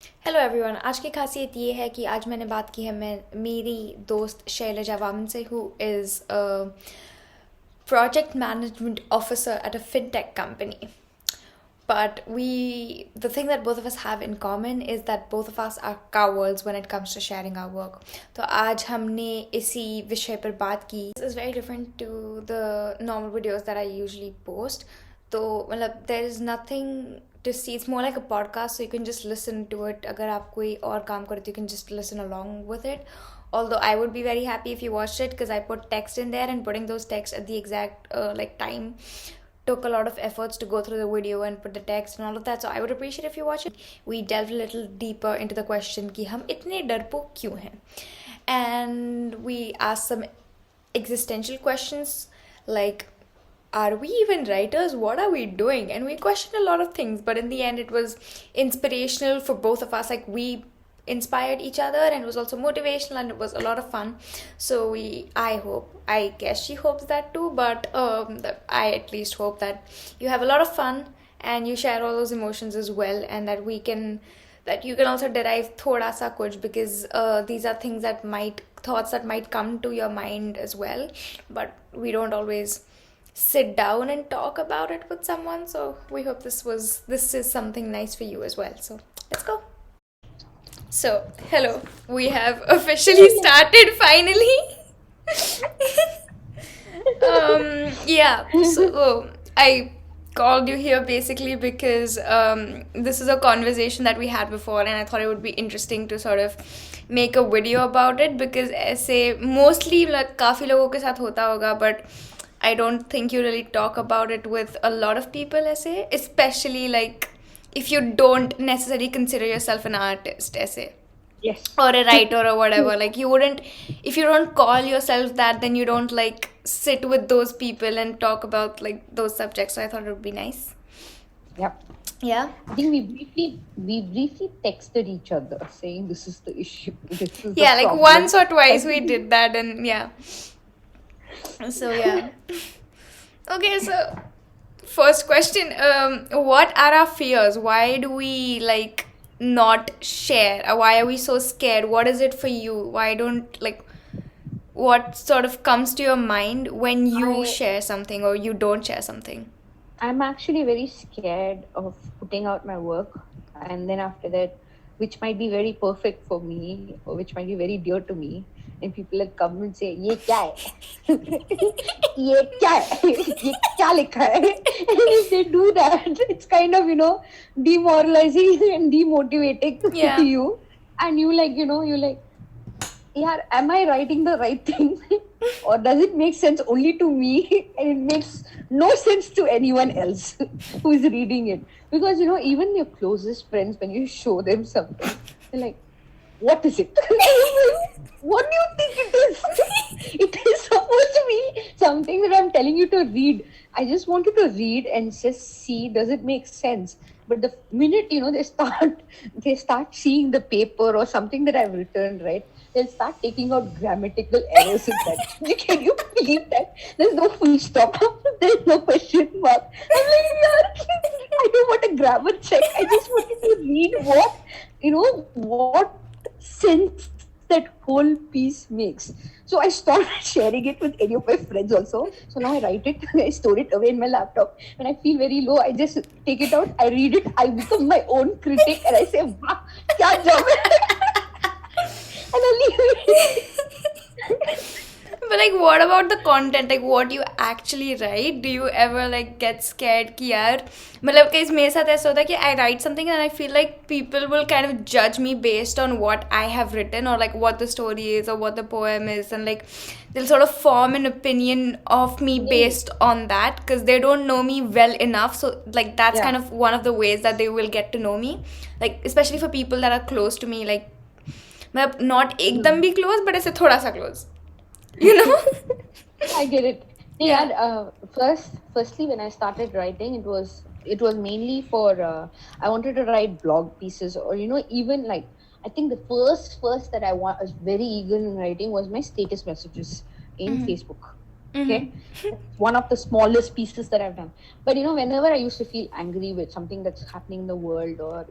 Hello everyone. आज की खासियत ये है कि आज मैंने बात की है मेरी दोस्त शैलजा वामन से, who is project management officer at a fintech company. But the thing that both of us have in common is that both of us are cowards when it comes to sharing our work. तो आज हमने इसी विषय पर बात की. This is very different to the normal videos that I usually post. तो मतलब there is nothing to see. It's more like a podcast, so you can just listen to it. अगर आप कोई और काम करते, you can just listen along with it. Although I would be very happy if you watched it, because I put text in there, and putting those texts at the exact time took a lot of efforts to go through the video and put the text and all of that. So I would appreciate if you watch it. We delved a little deeper into the question कि हम इतने डरपोक क्यों हैं, and we asked some existential questions like, are we even writers? What are we doing? And we questioned a lot of things, but in the end it was inspirational for both of us. Like, we inspired each other, and it was also motivational, and it was a lot of fun. So I guess she hopes that too, but I at least hope that you have a lot of fun and you share all those emotions as well, and that you can also derive thoda sa kuch, because these are thoughts that might come to your mind as well, but we don't always sit down and talk about it with someone. So we hope this is something nice for you as well. So let's go. So hello, we have officially started finally. Yeah, so I called you here basically because this is a conversation that we had before, and I thought it would be interesting to sort of make a video about it, because ऐसे mostly like काफ़ी लोगों के साथ होता होगा, but I don't think you really talk about it with a lot of people ऐसे, especially like if you don't necessarily consider yourself an artist ऐसे, Yes. or a writer or whatever. Like, you wouldn't, if you don't call yourself that, then you don't like sit with those people and talk about like those subjects. So I thought it would be nice. Yep. Yeah. I think we briefly texted each other saying this is the issue. This is the Yeah, like problem. once or twice we did that, and yeah. So yeah. Okay, so first question, what are our fears? Why do we like not share? Why are we so scared? What is it for you? Why don't like, what sort of comes to your mind when you I share something or you don't share something? I'm actually very scared of putting out my work, and then after that, which might be very perfect for me or which might be very dear to me, and people will come and say, "ये क्या है? ये क्या है? ये क्या लिखा है?" And if they do that, it's kind of demoralizing and demotivating Yeah. to you, and you're like, yeah, am I writing the right thing? Or does it make sense only to me and it makes no sense to anyone else who is reading it? Because even your closest friends, when you show them something, they're like, what is it? What do you think it is? It is supposed to be something that I'm telling you to read. I just want you to read and just see, does it make sense? But the minute they start seeing the paper or something that I've written, right, they'll start taking out grammatical errors in that. Can you believe that? There's no full stop. There's no question mark. I'm like, I don't want a grammar check. I just wanted to read what sense that whole piece makes. So I stopped sharing it with any of my friends also. So now I write it, I store it away in my laptop. When I feel very low, I just take it out, I read it, I become my own critic, and I say, wow, kya job hai? And I leave it. But like, what about the content? Like, what you actually write? Do you ever like get scared कि यार, मतलब कहीं मेरे साथ ऐसा होता है कि I write something and I feel like people will kind of judge me based on what I have written, or like what the story is or what the poem is, and like they'll sort of form an opinion of me based on that, because they don't know me well enough. So like that's kind of one of the ways that they will get to know me, like especially for people that are close to me, like मतलब not एकदम भी close, but ऐसे थोड़ा सा close. I get it. Yeah. Firstly, when I started writing, it was mainly for I wanted to write blog pieces, or even like, I think the first that I was very eager in writing was my status messages in Facebook. Okay, it's one of the smallest pieces that I've done. But whenever I used to feel angry with something that's happening in the world, or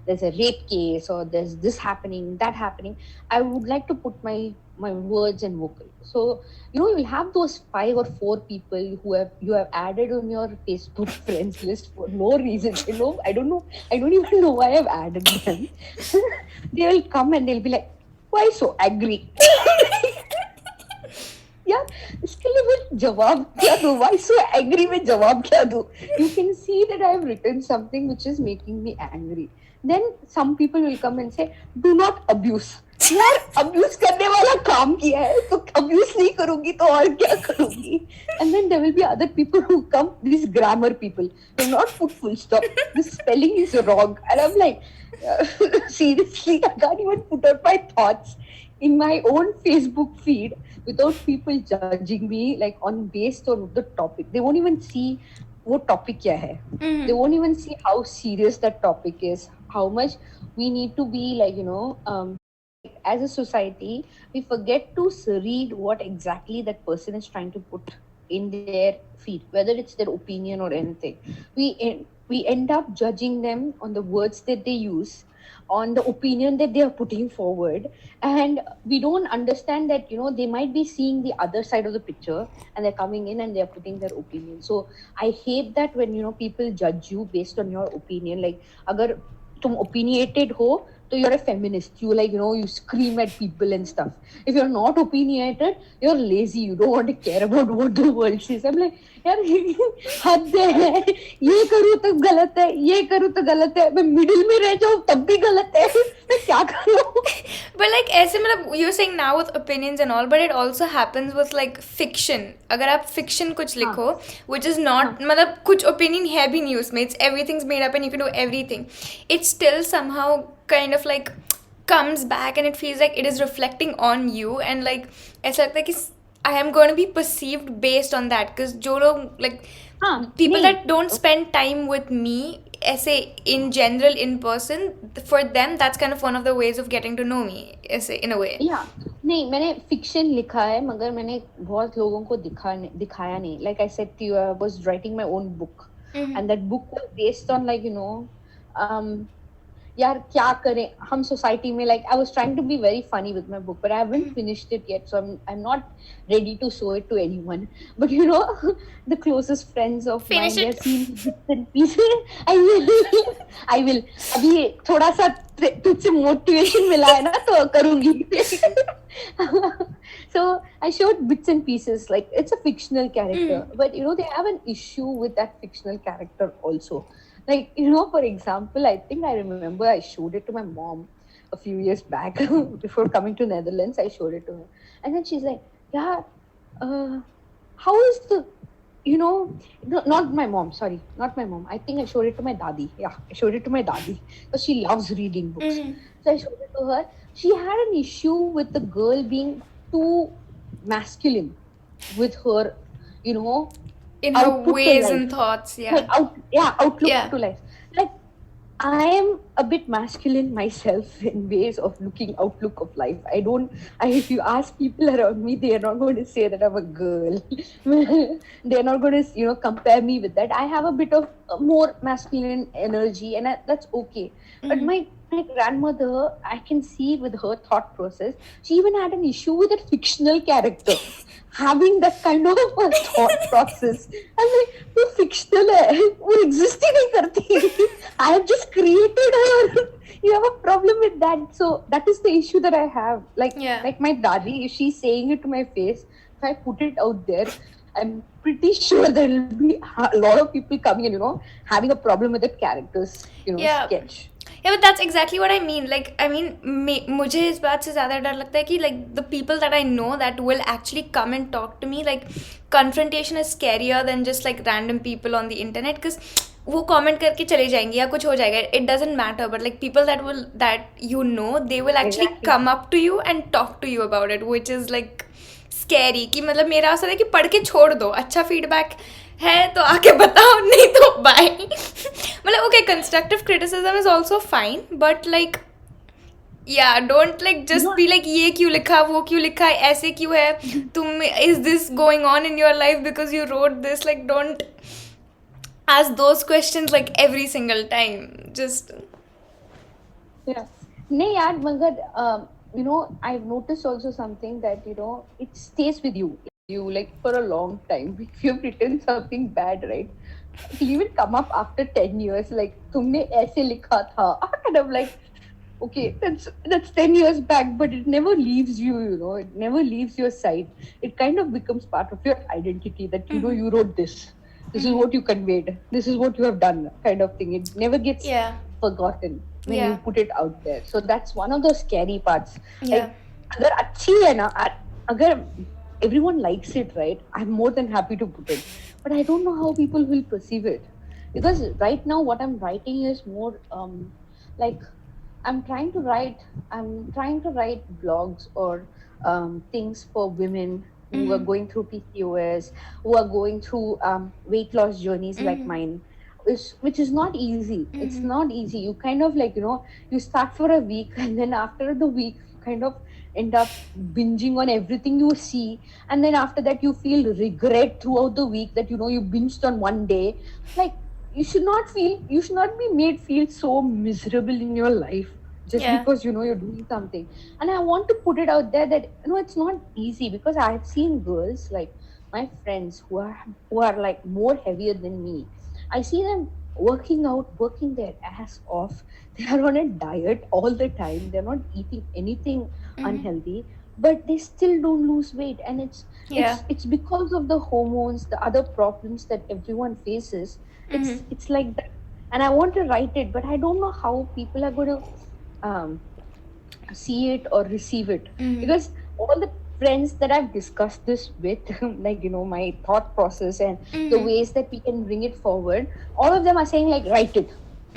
there's a rape case, or there's this happening, that happening, I would like to put my words and vocal. So you'll have those 5 or 4 people you have added on your Facebook friends list for no reason. I don't know. I don't even know why I've added them. They will come and they'll be like, "Why so angry?" यार इसके लिए मैं जवाब क्या दूं? Why so angry? मैं जवाब क्या दूं? You can see that I have written something which is making me angry. Then some people will come and say, "Do not abuse." यार abuse करने वाला काम किया है तो abuse नहीं करूंगी तो और क्या करूंगी? And then there will be other people who come, these grammar people, do not put full stop. The spelling is wrong, and I'm like, seriously, I can't even put out my thoughts in my own Facebook feed without people judging me like on based on the topic. They won't even see what topic kya hai. They won't even see how serious that topic is, how much we need to be like, as a society, we forget to read what exactly that person is trying to put in their feed, whether it's their opinion or anything. We end up judging them on the words that they use, on the opinion that they are putting forward, and we don't understand that they might be seeing the other side of the picture and they're coming in and they're putting their opinion. So I hate that when people judge you based on your opinion. Like agar tum opinionated ho so you're a feminist, you like you scream at people and stuff. If you're not opinionated, you're lazy, you don't want to care about what the world says. I'm like, यार हद है, ये करूँ तो गलत है, ये करूँ तो गलत है, मैं मिडिल में रह जाऊँ तब भी गलत है, मैं क्या करूँ? But like ऐसे मतलब you're saying now with opinions and all, but it also happens with like fiction. अगर आप fiction कुछ लिखो, which is not मतलब कुछ opinion है भी नहीं उसमें, it's everything's made up and you can do everything. It still somehow kind of like comes back and it feels like it is reflecting on you, and like ऐसा लगता है कि I am going to be perceived based on that, because जो लोग like people that don't spend time with me ऐसे in general in person, for them that's kind of one of the ways of getting to know me ऐसे in a way. नहीं, मैंने fiction लिखा है मगर मैंने बहुत लोगों को दिखाया नहीं. Like I said to you, I was writing my own book, and that book was based on like यार क्या करें हम सोसाइटी में. Like I was trying to be very funny with my book, but I haven't finished it yet, so I'm not ready to show it to anyone. But the closest friends of mine, they've seen bits and pieces. I will अभी थोड़ा सा तुझसे motivation मिला है ना तो करूँगी. So I showed bits and pieces. Like it's a fictional character, but they have an issue with that fictional character also. Like, for example, I think I remember I showed it to my mom a few years back before coming to Netherlands. I showed it to her. And then she's like, yeah, how is the, no, not my mom, sorry, not my mom. I think I showed it to my dadi. Yeah, I showed it to my dadi because she loves reading books. So I showed it to her. She had an issue with the girl being too masculine with her, in her ways and thoughts, outlook to life. Like I am a bit masculine myself in ways of outlook of life. If you ask people around me, they are not going to say that I'm a girl. They're not going to compare me with that. I have a bit of more masculine energy, and that's okay. But my grandmother, I can see with her thought process, she even had an issue with a fictional character having that kind of a thought process. I'm like, वो fictional है, वो exist ही नहीं करती. I have just created her. You have a problem with that. So that is the issue that I have. Like my dadi, if she's saying it to my face, if I put it out there, I'm pretty sure there will be a lot of people coming and having a problem with that character's sketch. Yeah, but that's exactly what I mean. Like, I mean, मुझे इस बात से ज़्यादा डर लगता है कि like the people that I know that will actually come and talk to me, like confrontation is scarier than just like random people on the internet, because वो comment करके चले जाएंगे या कुछ हो जाएगा. It doesn't matter, but like people that they will actually come up to you and talk to you about it, which is like scary. कि मतलब मेरा असर है कि पढ़ के छोड़ दो, अच्छा feedback है तो आके बताओ, नहीं तो बाय. मतलब okay, constructive criticism is also fine, but like Yeah, don't like You just know, be like ये क्यों लिखा वो क्यों लिखा ऐसे क्यों है तुम is this going on in your life because you wrote this, like don't ask those questions like every single time, just yeah. नहीं यार मगर you know I've noticed also something that you know it stays with you like for a long time. If you've written something bad, right? It'll even come up after 10 years like तुमने ऐसे लिखा था. Kind of like okay, that's 10 years back, but it never leaves you, you know, it never leaves your side. It kind of becomes part of your identity that you know you wrote this is what you conveyed, this is what you have done, kind of thing. It never gets yeah, forgotten when you yeah, put it out there. So that's one of the scary parts. yeah, Like अगर अच्छी है ना, अगर everyone likes it, right, I'm more than happy to put it, but I don't know how people will perceive it, because right now what I'm writing is more like I'm trying to write. I'm trying to write blogs or things for women who are going through PCOS, who are going through weight loss journeys like mine, which is not easy. It's not easy. You kind of like, you know, you start for a week and then after the week you kind of end up binging on everything you see, and then after that you feel regret throughout the week that you know you binged on one day. Like you should not be made feel so miserable in your life just yeah, because you know you're doing something. And I want to put it out there that you know it's not easy, because I've seen girls like my friends who are like more heavier than me. I see them working out, working their ass off. They are on a diet all the time, they're not eating anything unhealthy, but they still don't lose weight. And yeah, it's because of the hormones, the other problems that everyone faces. It's like that. And I want to write it, but I don't know how people are going to um, see it or receive it, because all the friends that I've discussed this with like you know my thought process and the ways that we can bring it forward, all of them are saying like write it,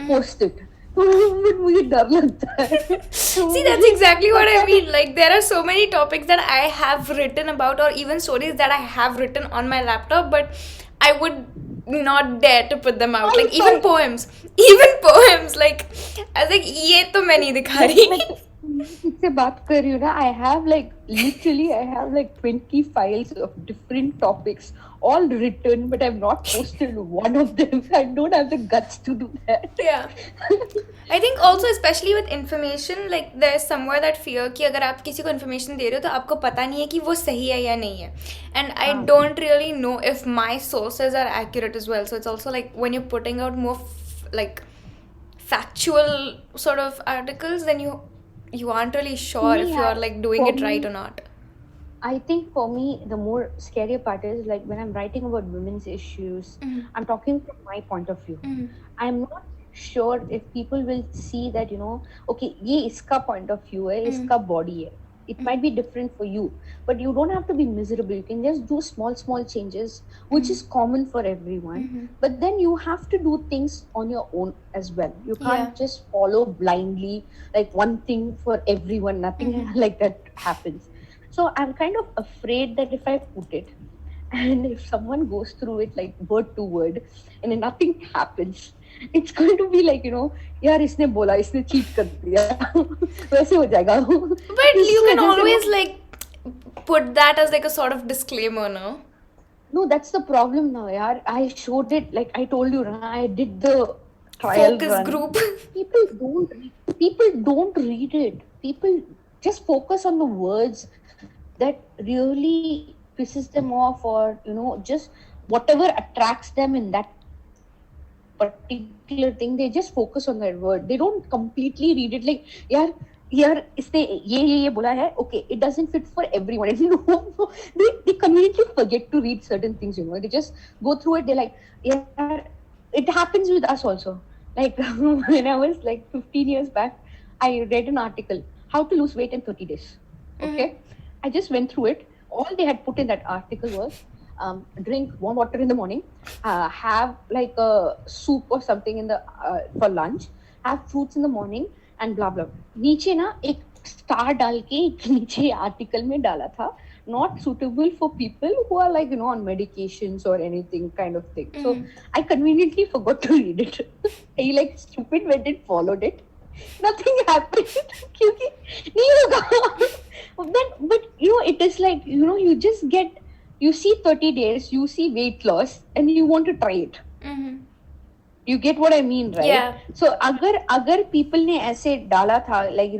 post it. But मुझे डर लगता है. see, that's मुझे exactly what I पता mean. Like there are so many topics that I have written about, or even stories that I have written on my laptop, but I would not dare to put them out. Like even नहीं. poems, even poems, like I was like ये तो मैं नहीं दिखा जब रही. मैं तुझसे बात कर रही हूँ ना, I have like literally I have like 20 files of different topics all written, but I've not posted one of them. I don't have the guts to do that. Yeah. I think also especially with information, like there's somewhere that fear कि अगर आप किसी को information दे रहे हो तो आपको पता नहीं है कि वो सही है या नहीं है. And I don't really know if my sources are accurate as well. So it's also like when you're putting out more like factual sort of articles, then you aren't really sure if नहीं you're यार, like doing for it right me, or not. I think for me, the more scarier part is like when I'm writing about women's issues, I'm talking from my point of view. I'm not sure if people will see that, you know, okay, ये इसका point of view है, इसका body है. It might be different for you, but you don't have to be miserable. You can just do small changes, which is common for everyone. But then you have to do things on your own as well. You can't Yeah. just follow blindly like one thing for everyone. Nothing like that happens. So I'm kind of afraid that if I put it and if someone goes through it like word to word and then nothing happens, it's going to be like, you know, यार इसने बोला इसने cheat कर दिया वैसे हो जाएगा. But इस you can वजह से always ना, like put that as like a sort of disclaimer, no? no, that's the problem now, yaar. I showed it, like I told you, I did the trial Focus run. group. People don't read it. People just focus on the words that really pisses them off, or you know, just whatever attracts them in that particular thing. They just focus on that word. They don't completely read it. Like, यार इसने ये बोला है, okay, it doesn't fit for everyone. And, you know, they conveniently forget to read certain things, you know. They just go through it. They're like, yeah, it happens with us also. Like when I was like 15 years back, I read an article, how to lose weight in 30 days. Okay. I just went through it. All they had put in that article was drink warm water in the morning, have like a soup or something in the for lunch, have fruits in the morning, and blah blah. नीचे ना एक star डाल के एक नीचे article में डाला था, not suitable for people who are like, you know, on medications or anything kind of thing. So I conveniently forgot to read it. I like stupid went and followed it. Nothing happened क्योंकि नहीं होगा. But it is like, you just get, you see 30 days, you see weight loss, and you want to try it. Mm-hmm. You get what I mean, right? Yeah. So अगर people ने ऐसे डाला था, like,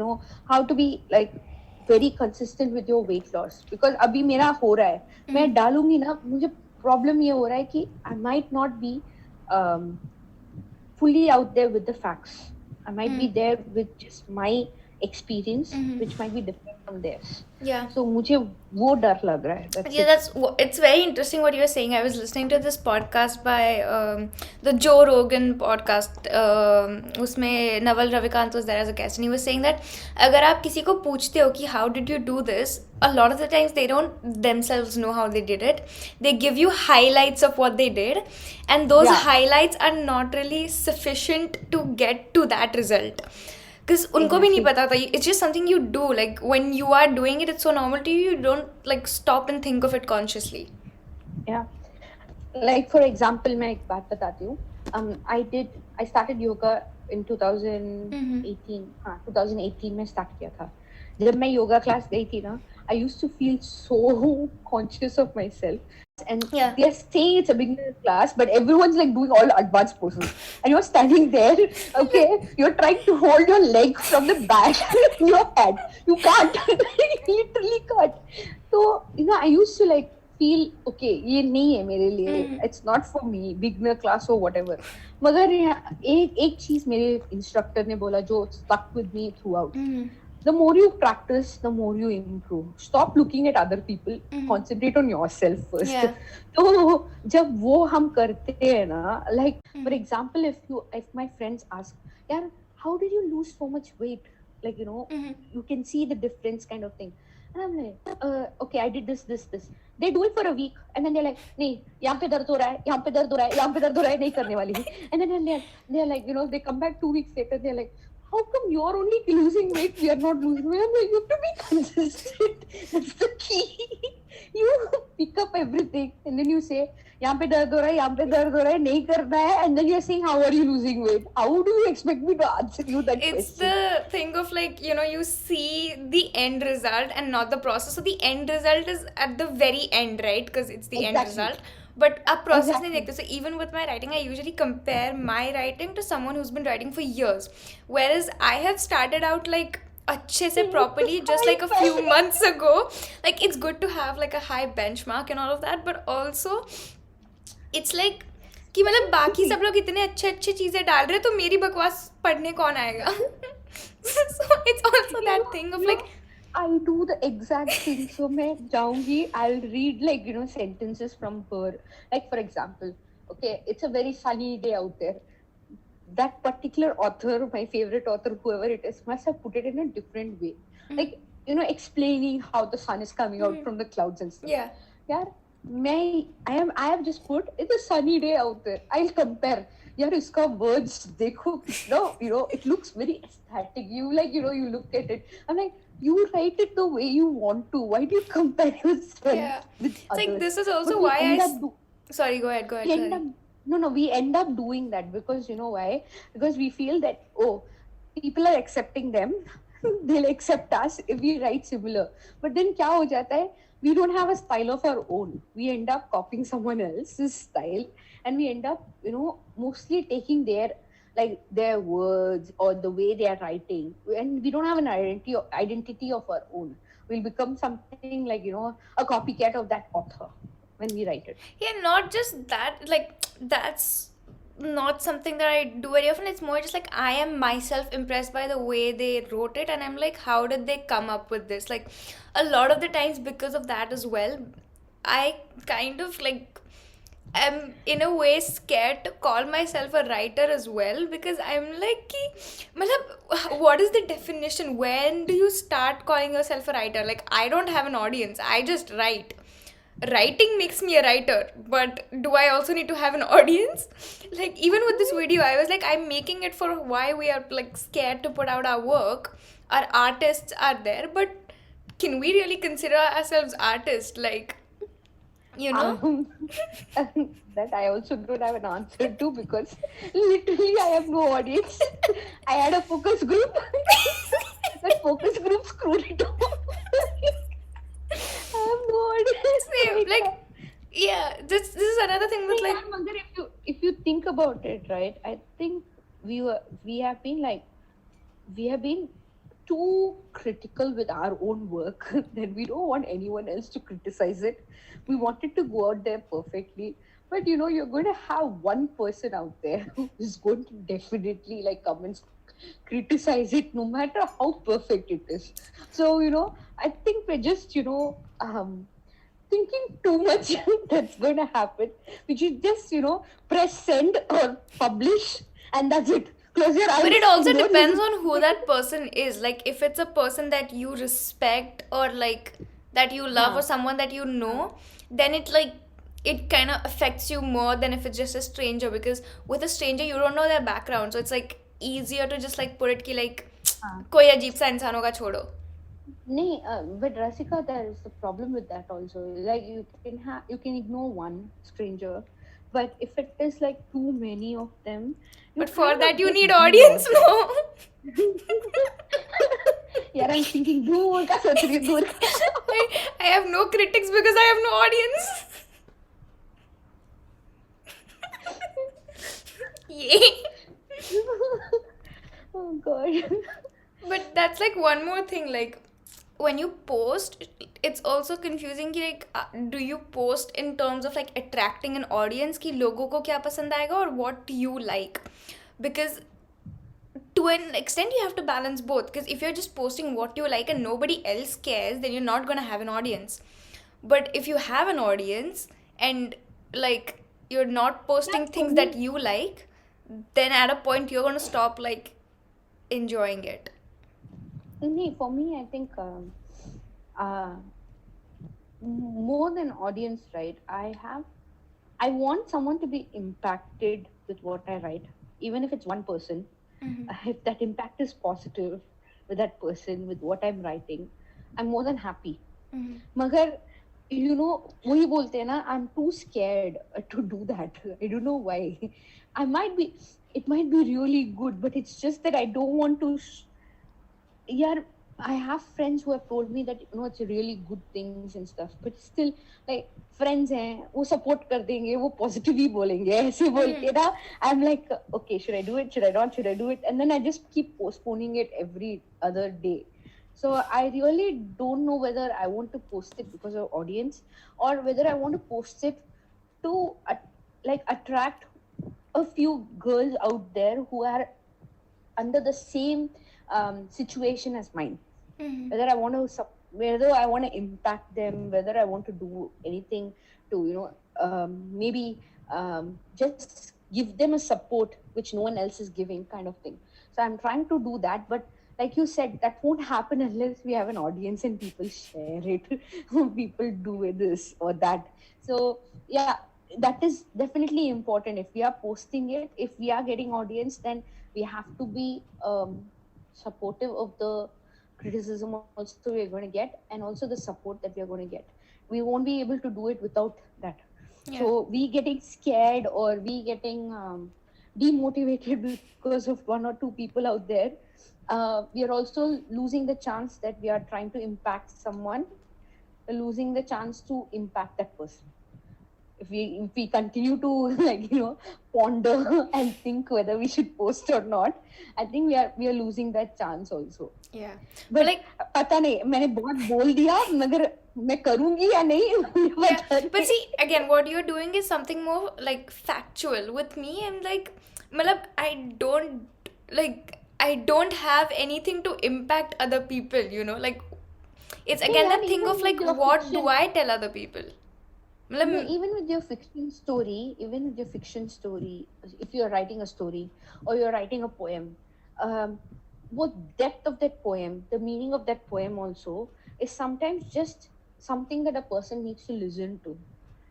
how to be like very consistent with your weight loss, because अभी मेरा हो रहा है, मैं डालूंगी ना, मुझे problem ये हो रहा है कि I might not be fully out there with the facts. I might be there with just my experience, which might be different from theirs. Yeah. So मुझे वो डर लग रहा है. It's very interesting what you're saying. I was listening to this podcast by the Joe Rogan podcast. उसमें Naval Ravikant was there as a guest, and he was saying that अगर आप किसी को पूछते हो कि how did you do this, a lot of the times they don't themselves know how they did it. They give you highlights of what they did, and those highlights are not really sufficient to get to that result. Because उनको भी नहीं पता था. It's just something you do. Like when you are doing it, it's so normal to you. You don't like stop and think of it consciously. Yeah. Like for example, मैं एक बात बताती हूँ. I started yoga in 2018. हाँ, 2018 में start किया था. जब मैं yoga class गई थी ना, I used to feel so conscious of myself. And they are saying it's a beginner class, but everyone's like doing all advanced poses, and you're standing there, okay, you're trying to hold your leg from the back in your head. You can't. You literally can't. So I used to like feel, okay, ये नहीं है मेरे लिए, it's not for me, beginner class or whatever. मगर एक चीज मेरे instructor ने बोला जो stuck with me throughout. The more you practice, the more you improve. Stop looking at other people. Concentrate on yourself first. Yeah. तो जब वो हम करते हैं ना, like for example, if my friends ask, यार, how did you lose so much weight? Like you can see the difference, kind of thing. And I'm like, okay, I did this. They do it for a week, and then they're like, नहीं, यहाँ पे दर्द हो रहा है, यहाँ पे दर्द हो रहा है, यहाँ पे दर्द हो रहा है, नहीं करने वाली. And then they're like, they come back 2 weeks later, they're like, how come you're only losing weight, we are not losing weight? I'm like, you have to be consistent. That's the key. You pick up everything and then you say, यहाँ पे दर्द हो रहा है, यहाँ पे दर्द हो रहा है, नहीं करना है, and then you're saying, how are you losing weight? How do you expect me to answer you that question? It's the thing of like, you see the end result and not the process. So the end result is at the very end, right? Because it's the end result. But a process नहीं देखते. So even with my writing, I usually compare my writing to someone who's been writing for years. Whereas I have started out like अच्छे से properly just like a few months ago. Like it's good to have like a high benchmark and all of that, but also it's like कि मतलब बाकी सब लोग इतने अच्छे चीजें डाल रहे हैं तो मेरी बकवास पढ़ने कौन आएगा. So it's also that thing of like I do the exact thing. So मैं जाऊंगी, I'll read like sentences from her. Like for example, okay, it's a very sunny day out there. That particular author, my favorite author, whoever it is, must have put it in a different way. Like explaining how the sun is coming out from the clouds and stuff. Yeah. I have just put, it's a sunny day out there. I'll compare. यार इसका words देखो कितना it looks very aesthetic. You like you look at it. I'm like, you write it the way you want to. Why do you compare yourself with it's others? like this is also why sorry, go ahead. We end up doing that because you know why? Because we feel that people are accepting them. They'll accept us if we write similar. But then क्या हो जाता है? We don't have a style of our own. We end up copying someone else's style, and we end up mostly taking their words or the way they are writing, and we don't have an identity of our own. We'll become something like a copycat of that author when we write it. Yeah, not just that, like that's not something that I do very often. It's more just like I am myself impressed by the way they wrote it, and I'm like, how did they come up with this? Like a lot of the times because of that as well, I kind of like am in a way scared to call myself a writer as well, because I'm like what is the definition? When do you start calling yourself a writer? Like I don't have an audience, I just write. Writing makes me a writer, but do I also need to have an audience? Like even with this video, I was like, I'm making it for why we are like scared to put out our work. Our artists are there, but can we really consider ourselves artists? Like that I also don't have an answer to, because literally I have no audience. I had a focus group. That focus group about it, right, I think we have been like we have been too critical with our own work that we don't want anyone else to criticize it. We want it to go out there perfectly. But you're going to have one person out there who is going to definitely like come and criticize it no matter how perfect it is. So, I think we're just, thinking too much that's going to happen. We should just, press send or publish, and that's it. Close your eyes But it also and don't depends even. on who that person is. Like, if it's a person that you respect or like that you love or Huh. someone that you know, then it kind of affects you more than if it's just a stranger. Because with a stranger, you don't know their background, so it's like easier to just like put it ki like Huh. कोई अजीब सा इंसान होगा छोड़ो. Nee, but Rasika, there is a problem with that also. Like you can ignore one stranger, but if it is like too many of them, you But for kind that, of you get need bored. audience, no? Yeah, I'm thinking दूर का सोच रही हूँ, दूर का. I have no critics because I have no audience. Yay. Oh God. But that's like one more thing. Like when you post, it's also confusing. कि like, do you post in terms of like attracting an audience? कि लोगों को क्या पसंद आएगा or what do you like? Because to an extent you have to balance both. Because if you're just posting what you like and nobody else cares, then you're not gonna have an audience. But if you have an audience and like you're not Yeah, posting for things that me. you like, then at a point you're gonna stop like enjoying it. For me, I think uh, more than audience, right? I want someone to be impacted with what I write, even if it's one person. If that impact is positive with that person, with what I'm writing, I'm more than happy. मगर वही बोलते हैं ना, I'm too scared to do that. I don't know why. I might be, it might be really good, but it's just that I don't want to. Yeah, I have friends who have told me that it's a really good things and stuff, but still, like friends हैं, वो support कर देंगे, वो positive ही बोलेंगे, ऐसे बोल के ना, I'm like, okay, should I do it? Should I not? Should I do it? And then I just keep postponing it every other day. So I really don't know whether I want to post it because of audience or whether I want to post it to like attract a few girls out there who are under the same situation as mine. Whether I want to whether I want to impact them, whether I want to do anything to maybe just give them a support which no one else is giving, kind of thing. So I'm trying to do that, but like you said, that won't happen unless we have an audience and people share it. People do this or that. So yeah, that is definitely important. If we are posting it, if we are getting audience, then we have to be supportive of the criticism also we are going to get, and also the support that we are going to get. We won't be able to do it without that. Yeah. So we getting scared or we getting demotivated because of one or two people out there, we are also losing the chance that we are trying to impact someone, losing the chance to impact that person. If we continue to like ponder and think whether we should post or not, I think we are losing that chance also. Yeah. But But like, पता नहीं, मैंने बहुत बोल दिया, मगर मैं करूंगी या नहीं मुझे yeah. पता But नहीं. see, again, what you're doing is something more like factual. With me, I'm like, malab, I don't have anything to impact other people, Like, it's नहीं again यार, that thing even of like, with your what do fiction, I tell other people? no, Malab, even with your fiction story, if you're writing a story or you're writing a poem, um, what depth of that poem, the meaning of that poem also is sometimes just something that a person needs to listen to.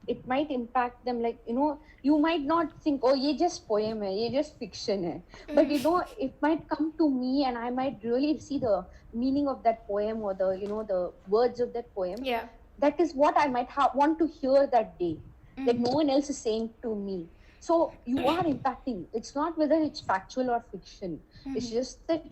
It might impact them, like you might not think, oh, ye just poem hai, ye just fiction hai, but it might come to me and I might really see the meaning of that poem or the words of that poem. yeah. That is what I might want to hear that day, that no one else is saying to me. So you are impacting. It's not whether it's factual or fiction. It's just that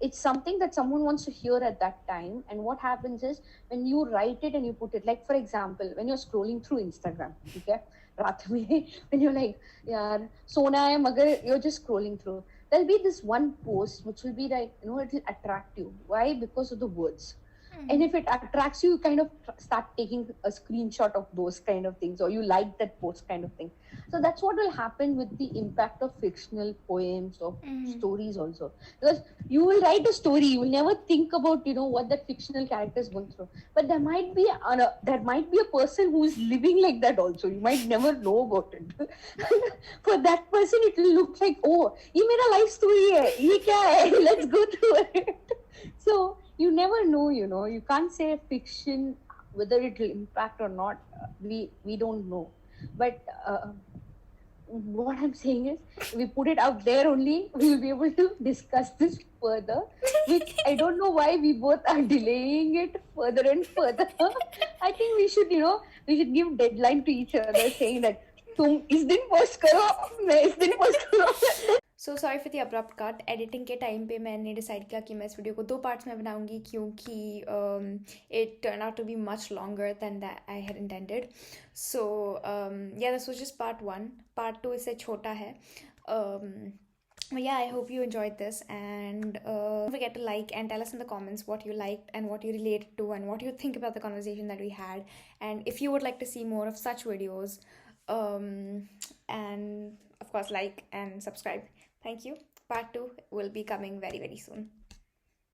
it's something that someone wants to hear at that time. And what happens is when you write it and you put it, like for example, when you're scrolling through Instagram, okay, रात में, when you're like, यार सोना है मगर you're just scrolling through, there'll be this one post which will be like, it'll attract you. Why? Because of the words. And if it attracts you, you kind of start taking a screenshot of those kind of things, or you like that post kind of thing. So that's what will happen with the impact of fictional poems or stories also. Because you will write a story, you will never think about what that fictional character is going through, but there might be a person who is living like that also. You might never know about it. For that person it will look like, oh, ये मेरा life story है, ये क्या है, let's go through it. So you never know, you can't say fiction whether it will impact or not. We don't know, but what I'm saying is, if we put it out there only, we will be able to discuss this further, which I don't know why we both are delaying it further and further. I think we should give deadline to each other, saying that तुम इस दिन post करो, मैं इस दिन post करो. So sorry for the abrupt cut. Editing के time पे मैंने डिसाइड किया कि मैं इस वीडियो को 2 पार्ट्स में बनाऊंगी, क्योंकि it turn out to be much longer than that I had intended. So yeah this was just part 1. Part 2 इससे छोटा है. Yeah, I hope you enjoyed this, and don't forget to like and tell us in the comments what you liked and what you related to and what you think about the conversation that we had, and if you would like to see more of such videos, and of course like and subscribe. Thank you. Part 2 will be coming very, very soon.